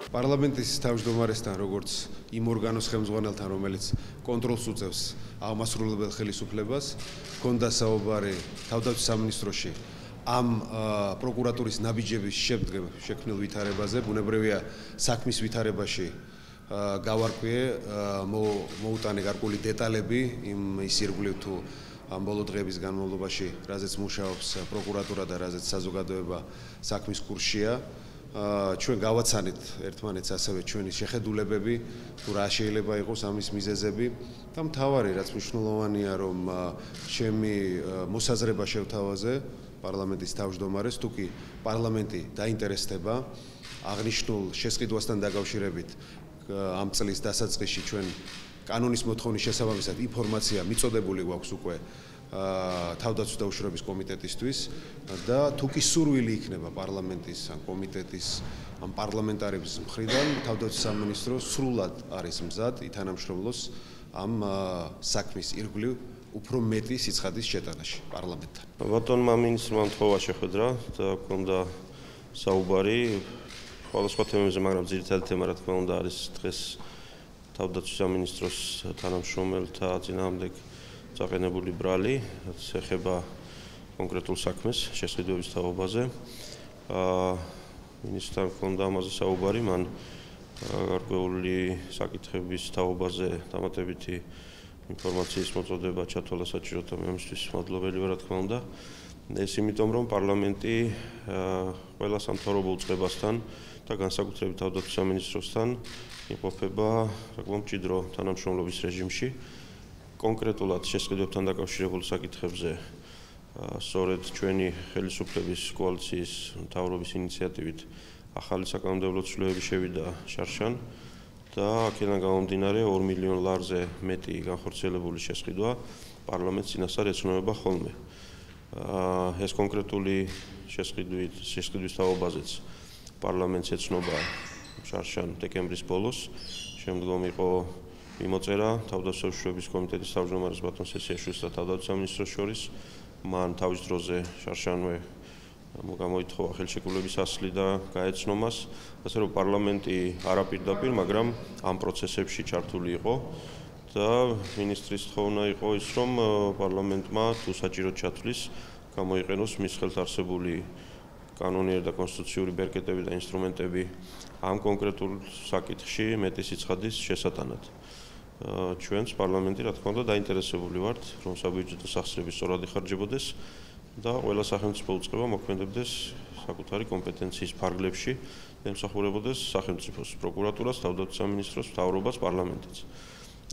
პარლამენტის თავმჯდომარესთან, როგორც იმ ორგანოს ხელმძღვანელთან, რომელიც კონტროლს უწევს აღმასრულებელ ხელისუფლებას, ჰქონდა საუბარი თავდაცვის სამინისტროში ამ პროკურატურის ნაბიჯების შექმნილ ვითარებაზე, ბუნებრივია საქმის ვითარებაში გავარკვიე, მოუტანე გარკვეული დეტალები იმ ის ირგვლივ თუ ამ ბოლო დღეების განმავლობაში, რაზეც მუშაობს პროკურატურა და რაზეც საზოგადოება საქმის კურსშია. ჩვენ გავაცანით ერთმანეთს ასევე ჩვენი შეხედულებები, თუ რა შეიძლება იყოს ამის მიზეზები და მთავარი, რაც მნიშვნელოვანია, რომ ჩემი მოსაზრება შევთავაზე პარლამენტის თავმჯდომარეს, თუ კი პარლამენტი დაინტერესდება აღნიშნულ შესყიდვასთან დაკავშირებით ამ წლის დასაწყისში ჩვენ კანონის მოთხოვნის შესაბამისად ინფორმაცია მიწოდებული გვაქვს უკვე თავდაცვის და უშრობის კომიტეტისთვის და თუ კი სურვილი იქნება პარლამენტის ან კომიტეტის ან პარლამენტარების მხრიდან თავდაცვის სამინისტრო სრულად არის მზად ითანამშრომლოს ამ საქმის ირგვლივ უფრო მეტი სიცხადის შეტანაში პარლამენტთან. ბატონმა მინისტრმა მთხოვა შეხვედრა და ჰქონდა საუბარი სხვადასხვა თემებზე, მაგრამ ძირითადი თემა რა თქმა უნდა არის დღეს თავდაცვის სამინისტროს თანამშრომელთა წინააღმდეგ წაყენებული ბრალი, რაც ეხება კონკრეტულ საქმეს შესყიდვების თაობაზე. მინისტრთან ჰქონდა ამაზე საუბარი, მან გარკვეული საკითხების თაობაზე დამატებითი ინფორმაციის მოწოდება ჩათვალა საჭიროთა მე ამისთვის მადლობელი ვარ, რა თქმა უნდა. ეს იმიტომ, რომ პარლამენტი ყველა სამთავრობო უწყებასთან და განსაკუთრებით თავდაცვის სამინისტროსთან იმყოფება საკმაოდ მჭიდრო თანამშრომლობის რეჟიმში. კონკრეტულად შესყიდვებთან დაკავშირებულ საკითხებზე სწორედ ჩვენი ხელისუფლების კოალიციის მთავრობის ინიციატივით ახალი საკანონმდებლო ცვლილებები შევიდა შარშან და აქედან გამომდინარე 2 მილიონ ლარზე მეტი განხორციელებული შესყიდვა პარლამენტს წინასწარ ეცნობება ხოლმე. ეს კონკრეტული შესყიდვის თაობაზეც პარლამენტს ეცნობა შარშან დეკემბრის ბოლოს. შემდგომ იყო მიმოწერა თავდაცვის და უშრობის კომიტეტის თავმჯდომარეს ბატონ სესიაშვილს და თავდაცვის სამინისტროს შორის. მან თავის დროზე შარშანვე გამოითხოვა ხელშეკრულების ასლი და გაეცნო მას, ასე რომ პარლამენტი არა პირდაპირ, მაგრამ ამ პროცესებში ჩართული იყო და მინისტრის თხოვნა იყო ის, რომ პარლამენტმა თუ საჭიროდ ჩათვლის, გამოიყენოს მის ხელთ არსებული კანონიერი და კონსტიტუციური ბერკეტები და ინსტრუმენტები ამ კონკრეტულ საკითხში მეტი სიცხადის შესატანად. ჩვენს პარლამენტი, რა თქმა უნდა, დაინტერესებული ვართ, რომ საბიუჯეტო სახსრები სწორად იხარჯებოდეს და ყველა სახელმწიფო უწყება მოქმედებდეს საკუთარი კომპეტენციის ფარგლებში და ემსახურებოდეს სახელმწიფოს, პროკურატურას, თავდაცვის სამინისტროს, მთავრობას, პარლამენტიც.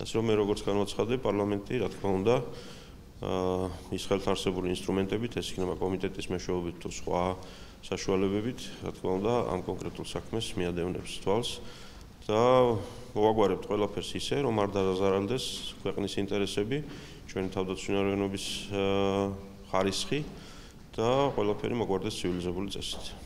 ასე რომ მე როგორც განვაცხადე, პარლამენტი, რა თქმა უნდა, მის ხელთ არსებული ინსტრუმენტებით, ეს იქნება კომიტეტის მეშვეობით თუ სხვა საშუალებებით, რა თქმა უნდა, ამ კონკრეტულ საქმეს მიადევნებს თვალს და მოვაგვარებთ ყველაფერს ისე, რომ არ დაზარალდეს ქვეყნის ინტერესები, ჩვენი თავდაცვის უნარიანობის ხარისხი და ყველაფერი მოგვარდეს ცივილიზებული წესით.